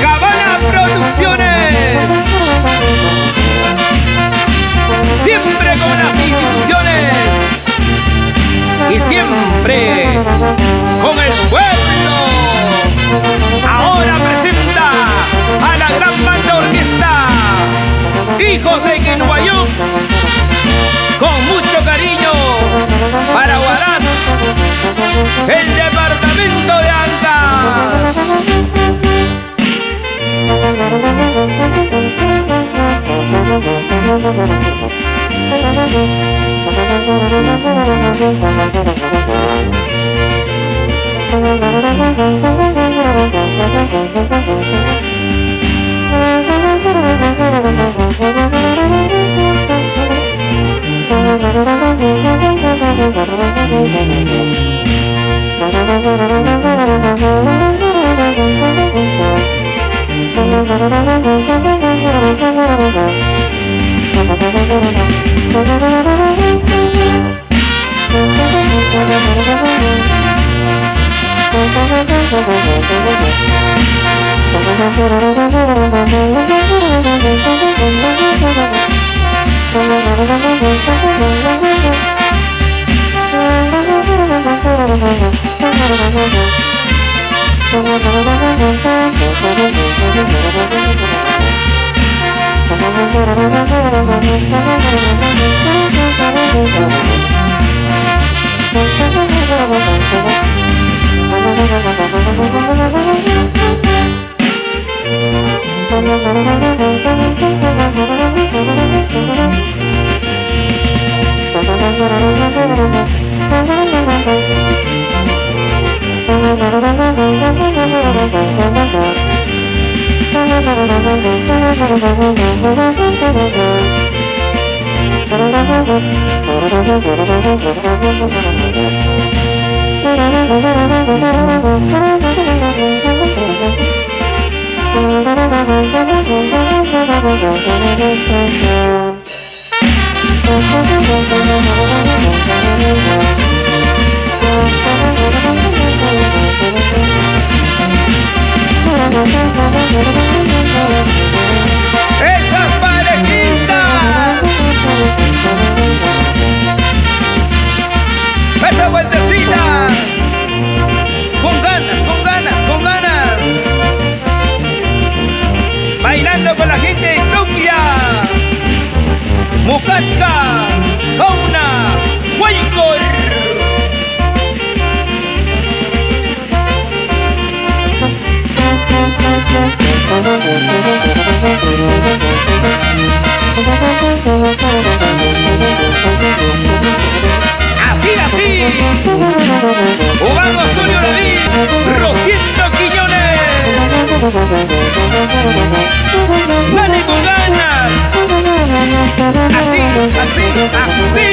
Cabana Producciones, siempre con las instituciones y siempre con el pueblo. Ahora presenta a la gran banda orquesta Hijos de Quinguayú, con mucho cariño para Huaraz, el departamento de Ancash. Esas parejitas, esa vueltecita, con ganas, con ganas, con ganas, bailando con la gente de Tuclia, Mucasca, Jauna, Huaycor. Así, así, Ubago Zulio David, Rosito Quiñones. Dale con ganas. Así, así, así.